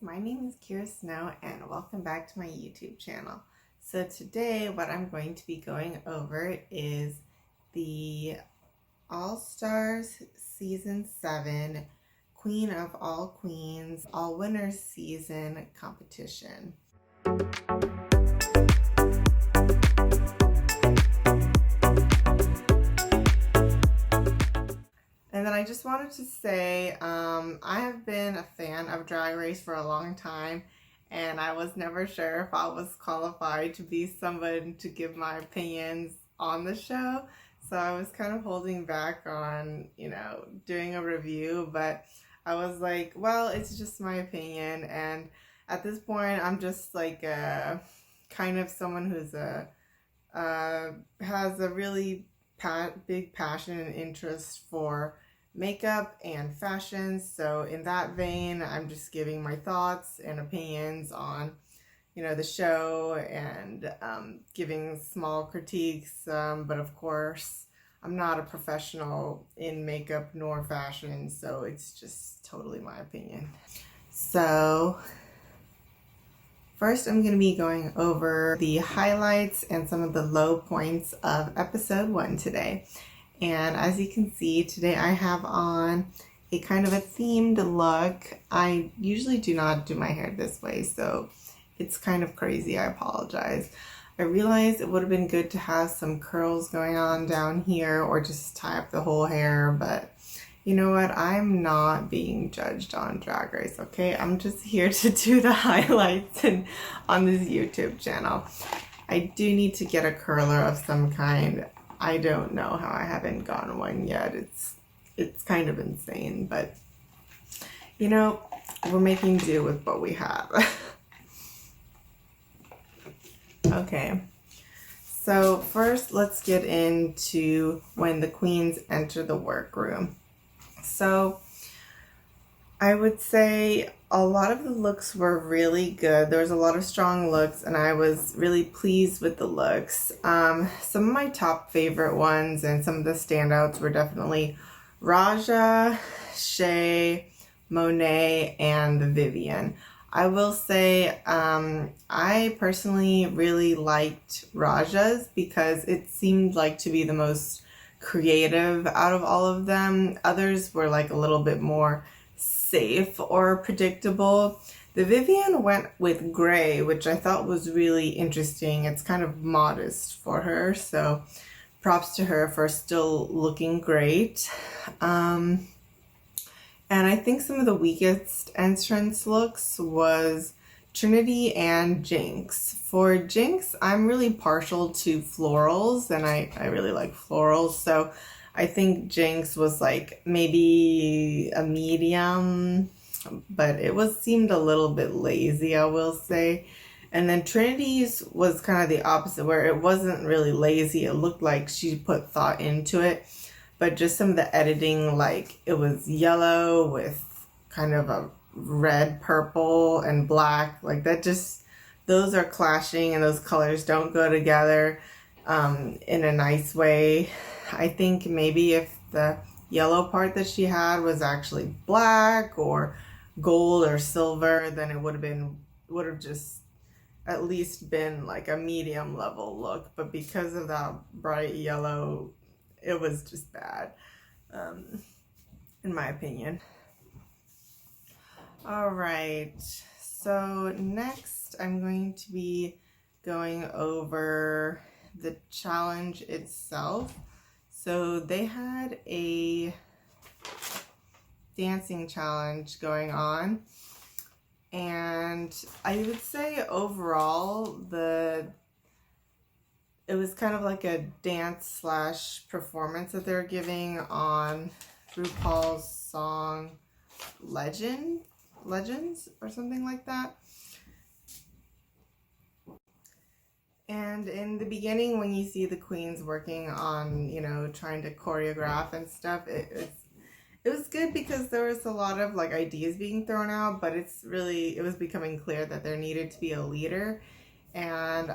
my name is Kira Snow and welcome back to my YouTube channel. So today what I'm going to be going over is the All Stars Season 7 Queen of All Queens All Winners Season competition. And then I just wanted to say, I have been a fan of Drag Race for a long time, and I was never sure if I was qualified to be someone to give my opinions on the show. So I was kind of holding back on, doing a review, but I was like, well, it's just my opinion. And at this point, I'm just like kind of someone who's has a really big passion and interest for makeup and fashion. So in that vein, I'm just giving my thoughts and opinions on the show and giving small critiques, but of course I'm not a professional in makeup nor fashion, so it's just totally my opinion. So first I'm going to be going over the highlights and some of the low points of episode 1 today. And as you can see, today I have on a kind of a themed look. I usually do not do my hair this way, so it's kind of crazy. I apologize. I realized it would have been good to have some curls going on down here or just tie up the whole hair, but you know what? I'm not being judged on Drag Race, okay? I'm just here to do the highlights on this YouTube channel. I do need to get a curler of some kind. I don't know how I haven't gotten one yet. It's kind of insane, but we're making do with what we have. Okay, so first let's get into when the queens enter the workroom. So I would say a lot of the looks were really good. There was a lot of strong looks and I was really pleased with the looks. Some of my top favorite ones and some of the standouts were definitely Raja, Shay, Monet, and the Vivienne. I will say I personally really liked Raja's because it seemed like to be the most creative out of all of them. Others were like a little bit more safe or predictable. The Vivienne went with gray, which I thought was really interesting. It's kind of modest for her, so props to her for still looking great. And I think some of the weakest entrance looks was Trinity and Jinx. For Jinx, I'm really partial to florals, and I really like florals, so I think Jinx was like maybe a medium, but it seemed a little bit lazy, I will say. And then Trinity's was kind of the opposite, where it wasn't really lazy. It looked like she put thought into it, but just some of the editing, like it was yellow with kind of a red, purple, and black, like that just, those are clashing and those colors don't go together in a nice way. I think maybe if the yellow part that she had was actually black or gold or silver, then it would have just at least been like a medium level look. But because of that bright yellow, it was just bad, in my opinion. All right, so next I'm going to be going over the challenge itself. So they had a dancing challenge going on, and I would say overall it was kind of like a dance / performance that they're giving on RuPaul's song Legends or something like that. And in the beginning, when you see the queens working on, trying to choreograph and stuff, it was good because there was a lot of like ideas being thrown out, but it was becoming clear that there needed to be a leader. And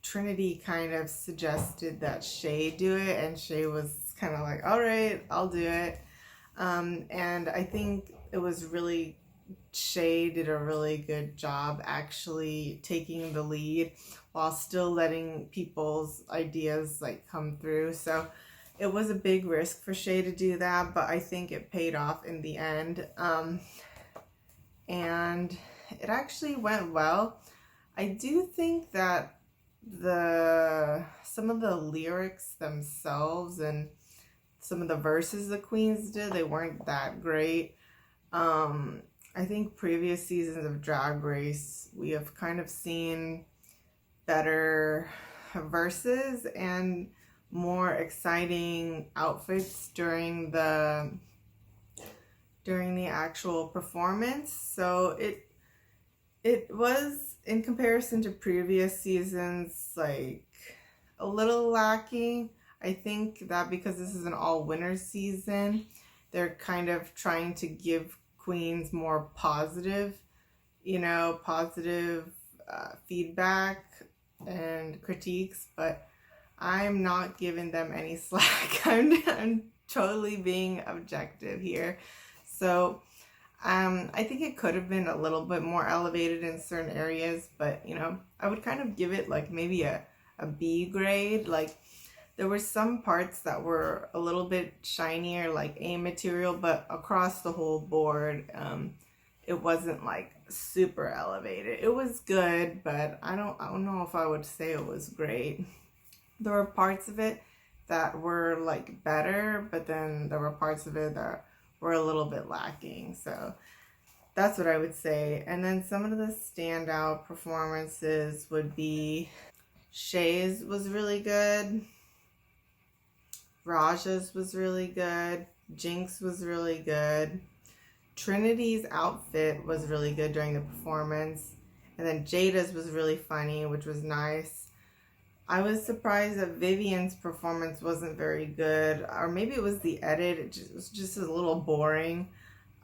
Trinity kind of suggested that Shay do it, and Shay was kind of like, all right, I'll do it. And I think it was really Shay did a really good job actually taking the lead while still letting people's ideas like come through. So it was a big risk for Shay to do that, but I think it paid off in the end. And it actually went well. I do think that some of the lyrics themselves and some of the verses the queens did, they weren't that great. I think previous seasons of Drag Race, we have kind of seen better verses and more exciting outfits during the actual performance. So it was, in comparison to previous seasons, like a little lacking. I think that because this is an all-winner season, they're kind of trying to give queens more positive, positive feedback and critiques, but I'm not giving them any slack. I'm totally being objective here. So I think it could have been a little bit more elevated in certain areas, but I would kind of give it like maybe a B grade. Like there were some parts that were a little bit shinier, like A material, but across the whole board, it wasn't like super elevated. It was good, but I don't know if I would say it was great. There were parts of it that were like better, but then there were parts of it that were a little bit lacking. So that's what I would say. And then some of the standout performances would be Shay's was really good. Raja's was really good. Jinx was really good. Trinity's outfit was really good during the performance. And then Jada's was really funny, which was nice. I was surprised that Vivian's performance wasn't very good, or maybe it was the edit. It was just a little boring.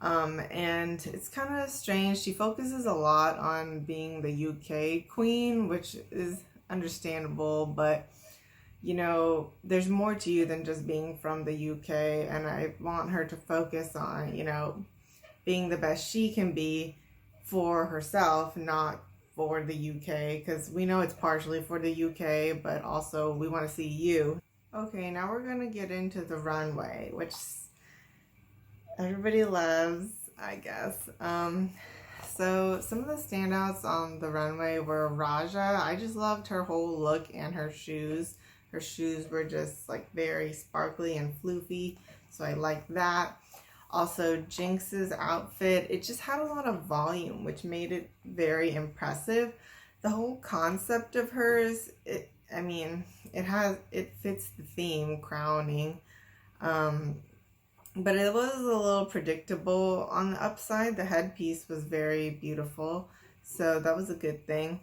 And it's kind of strange. She focuses a lot on being the UK queen, which is understandable, but there's more to you than just being from the UK, and I want her to focus on, being the best she can be for herself, not for the UK, because we know it's partially for the UK, but also we want to see you. Okay, now we're going to get into the runway, which everybody loves, I guess. So some of the standouts on the runway were Raja. I just loved her whole look and her shoes. Her shoes were just like very sparkly and floofy, so I liked that. Also, Jinx's outfit, it just had a lot of volume, which made it very impressive. The whole concept of hers, it fits the theme, crowning. But it was a little predictable. On the upside, the headpiece was very beautiful, so that was a good thing.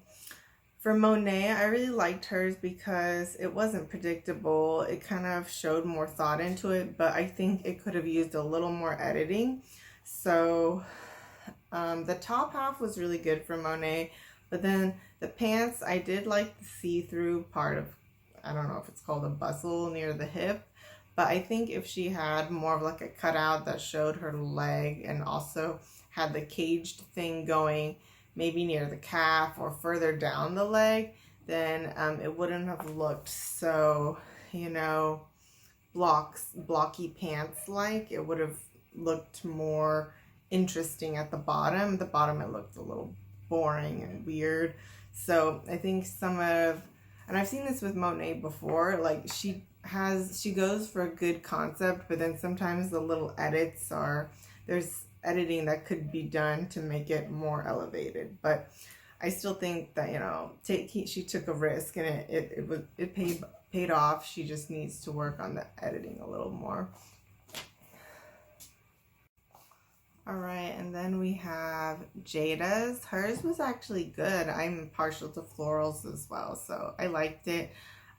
For Monet, I really liked hers because it wasn't predictable. It kind of showed more thought into it, but I think it could have used a little more editing. So the top half was really good for Monet, but then the pants, I did like the see-through part of, I don't know if it's called a bustle near the hip, but I think if she had more of like a cutout that showed her leg and also had the caged thing going maybe near the calf or further down the leg, then it wouldn't have looked so, blocky pants like. It would have looked more interesting at the bottom. The bottom, it looked a little boring and weird. So I think and I've seen this with Monet before, like she goes for a good concept, but then sometimes the little edits there's editing that could be done to make it more elevated. But I still think that she took a risk and it paid off. She just needs to work on the editing a little more. All right, and then we have Jada's. Hers was actually good. I'm partial to florals as well, so I liked it.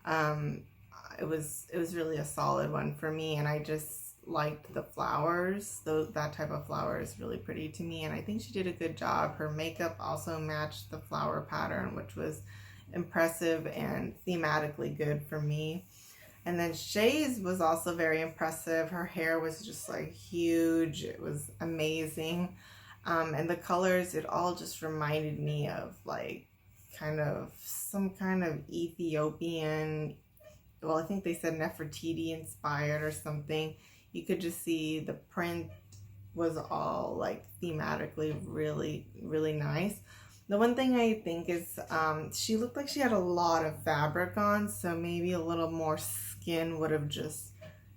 It was really a solid one for me, and I just liked the flowers. That type of flower is really pretty to me, and I think she did a good job. Her makeup also matched the flower pattern, which was impressive and thematically good for me. And then Shay's was also very impressive. Her hair was just like huge. It was amazing. And the colors, it all just reminded me of like kind of some kind of Ethiopian, well, I think they said Nefertiti inspired or something. You could just see the print was all like thematically really, really nice. The one thing I think is she looked like she had a lot of fabric on, so maybe a little more skin would have just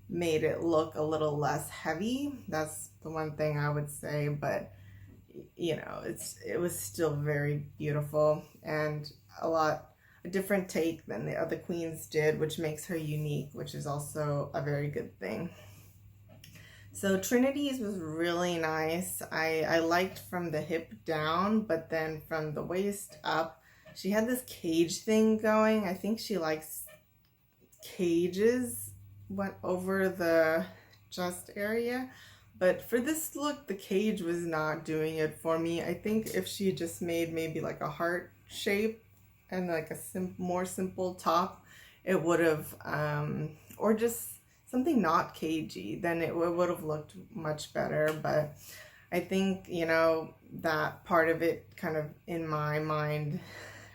made it look a little less heavy. That's the one thing I would say, but you know, it was still very beautiful and a different take than the other queens did, which makes her unique, which is also a very good thing. So Trinity's was really nice. I liked from the hip down, but then from the waist up, she had this cage thing going. I think she likes cages, went over the chest area. But for this look, the cage was not doing it for me. I think if she just made maybe like a heart shape and like a more simple top, it would have, or just something not cagey, then it would have looked much better. But I think, you know, that part of it kind of in my mind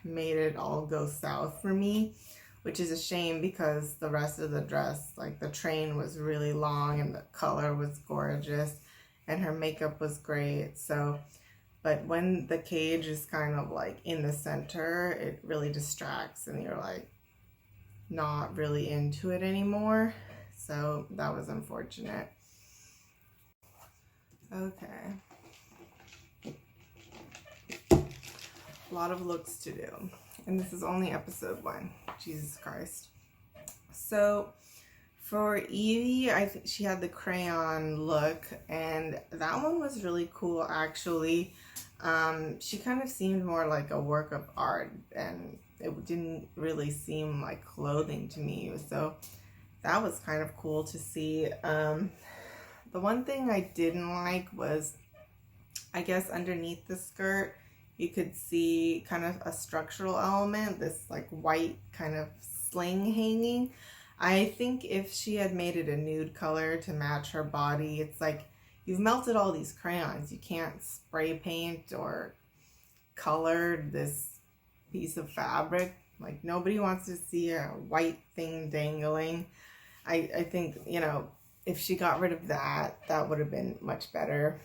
made it all go south for me, which is a shame because the rest of the dress, like the train was really long and the color was gorgeous and her makeup was great. So, but when the cage is kind of like in the center, it really distracts and you're like not really into it anymore. So that was unfortunate. Okay. A lot of looks to do. And this is only episode 1. Jesus Christ. So for Evie, I think she had the crayon look, and that one was really cool actually. She kind of seemed more like a work of art, and it didn't really seem like clothing to me. So that was kind of cool to see. The one thing I didn't like was, I guess underneath the skirt, you could see kind of a structural element, this like white kind of sling hanging. I think if she had made it a nude color to match her body, it's like you've melted all these crayons. You can't spray paint or color this piece of fabric. Like nobody wants to see a white thing dangling. I think, you know, if she got rid of that, that would have been much better.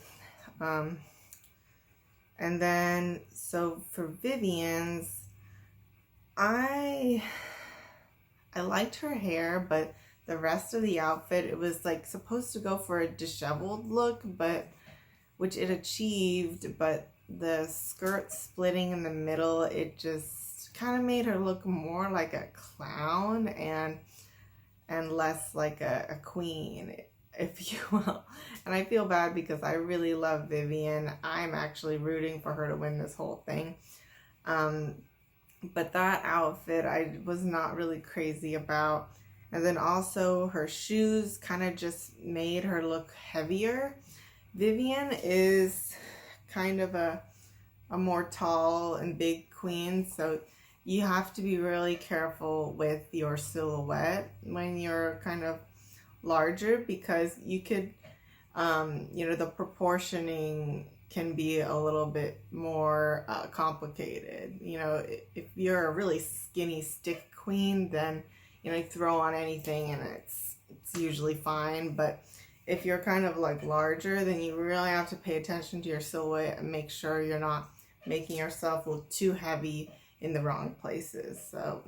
And then, so for Vivian's, I liked her hair, but the rest of the outfit, it was like supposed to go for a disheveled look, but which it achieved, but the skirt splitting in the middle, it just kind of made her look more like a clown and less like a queen, if you will. And I feel bad because I really love Vivian. I'm actually rooting for her to win this whole thing. But that outfit I was not really crazy about. And then also her shoes kind of just made her look heavier. Vivian is kind of a more tall and big queen, so you have to be really careful with your silhouette when you're kind of larger, because you could, you know, the proportioning can be a little bit more complicated. You know, if you're a really skinny stick queen, then, you know, you throw on anything and it's usually fine. But if you're kind of like larger, then you really have to pay attention to your silhouette and make sure you're not making yourself look too heavy in the wrong places. So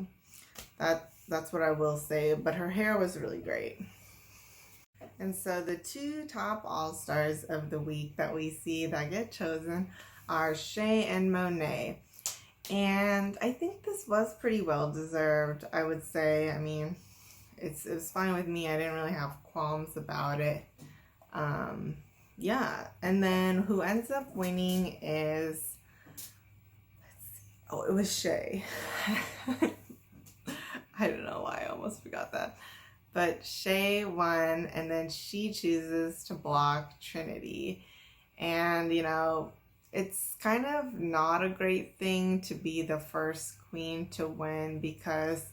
that's what I will say. But her hair was really great. And so the 2 top all-stars of the week that we see that get chosen are Shea and Monet. And I think this was pretty well deserved, I would say. I mean, it was fine with me. I didn't really have qualms about it. Yeah. And then who ends up winning is, oh, it was Shea. I don't know why I almost forgot that. But Shea won, and then she chooses to block Trinity. And, you know, it's kind of not a great thing to be the first queen to win, because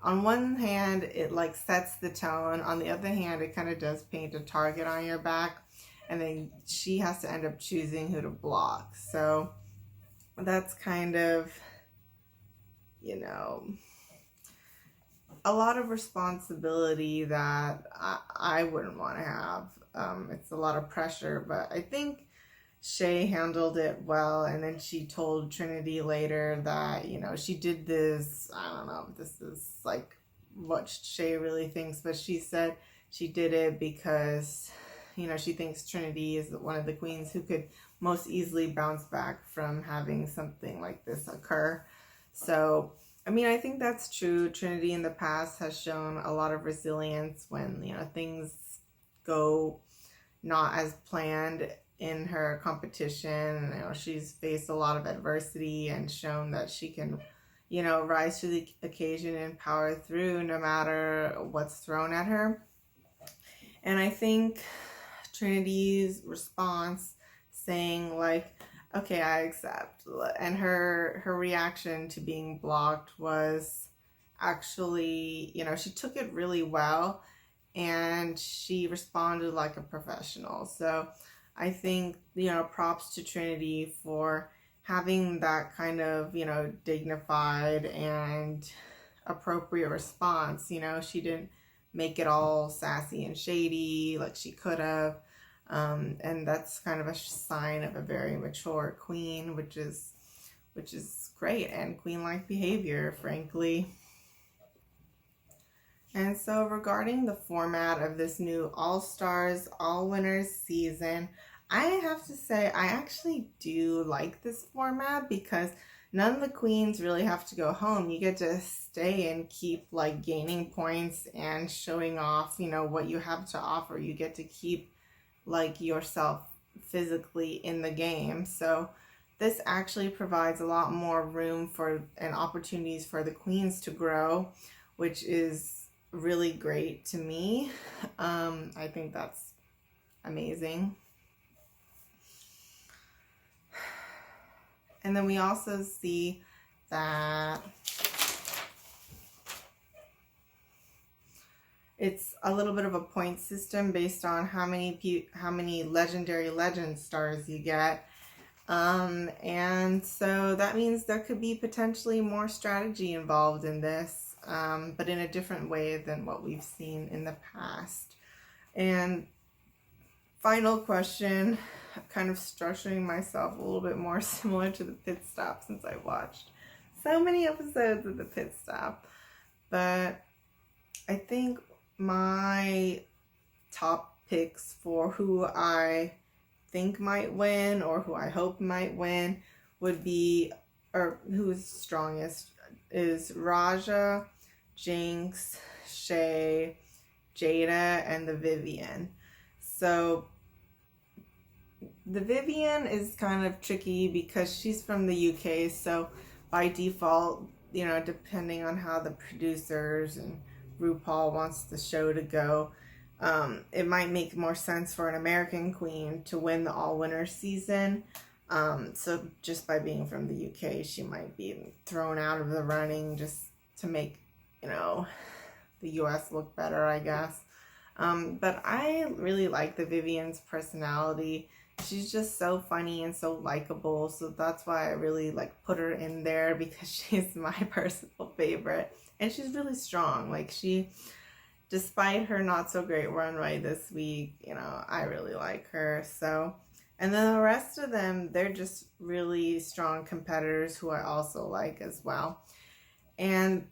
on one hand, it like sets the tone. On the other hand, it kind of does paint a target on your back. and then she has to end up choosing who to block. So that's kind of, you know, a lot of responsibility that I wouldn't want to have. It's a lot of pressure, but I think Shay handled it well. And then she told Trinity later that, you know, she did this, I don't know if this is like what Shay really thinks, but she said she did it because, you know, she thinks Trinity is one of the queens who could most easily bounce back from having something like this occur. So, I mean, I think that's true. Trinity in the past has shown a lot of resilience when, you know, things go not as planned in her competition. You know, she's faced a lot of adversity and shown that she can, you know, rise to the occasion and power through no matter what's thrown at her. And I think Trinity's response saying like, okay, I accept, and her reaction to being blocked was actually, you know, she took it really well and she responded like a professional. So I think, you know, props to Trinity for having that kind of, you know, dignified and appropriate response. You know, she didn't make it all sassy and shady like she could have. And that's kind of a sign of a very mature queen, which is great, and queen-like behavior, frankly. And so regarding the format of this new All-Stars, All-Winners season, I have to say I actually do like this format because none of the queens really have to go home. You get to stay and keep like gaining points and showing off, you know, what you have to offer. You get to keep like yourself physically in the game. So this actually provides a lot more room for and opportunities for the queens to grow, which is really great to me. I think that's amazing. And then we also see that it's a little bit of a point system based on how many legendary legend stars you get. And so that means there could be potentially more strategy involved in this, but in a different way than what we've seen in the past. And final question, kind of structuring myself a little bit more similar to the pit stop since I watched so many episodes of the pit stop. But I think my top picks for who I think might win or who I hope might win would be, or who is strongest, is Raja, Jinx, Shay, Jada, and the Vivienne. So the Vivienne is kind of tricky because she's from the UK, so by default, you know, depending on how the producers and RuPaul wants the show to go, it might make more sense for an American queen to win the all-winner season. So just by being from the UK, she might be thrown out of the running just to make, you know, the US look better, I guess. But I really like the Vivienne's personality. She's just so funny and so likable, so that's why I really like put her in there, because she's my personal favorite. And she's really strong. Like, she, despite her not so great runway this week, you know, I really like her. So, and then the rest of them, they're just really strong competitors who I also like as well. And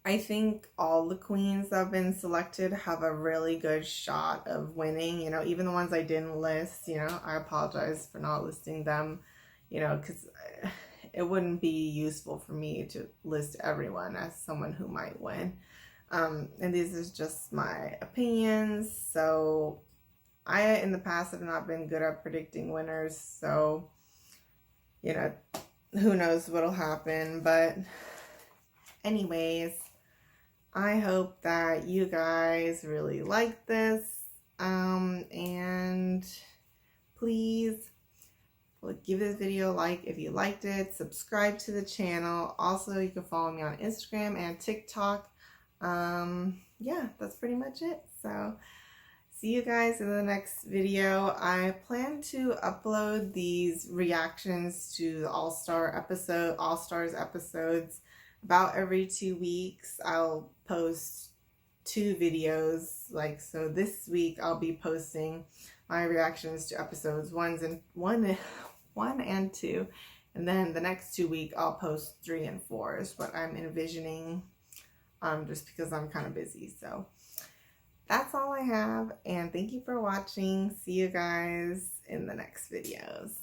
I think all the queens that have been selected have a really good shot of winning. You know, even the ones I didn't list, you know, I apologize for not listing them, you know, because it wouldn't be useful for me to list everyone as someone who might win. And these are just my opinions. So I, in the past, have not been good at predicting winners. So, you know, who knows what'll happen. But anyways, I hope that you guys really like this. And please give this video a like if you liked it. Subscribe to the channel. Also, you can follow me on Instagram and TikTok. Yeah, that's pretty much it. So see you guys in the next video. I plan to upload these reactions to the All-Stars episodes about every 2 weeks. I'll post 2 videos, so this week I'll be posting my reactions to episodes 1 and 2, and then the next 2 weeks I'll post 3 and 4 is what I'm envisioning, just because I'm kind of busy. So that's all I have, and thank you for watching. See you guys in the next videos.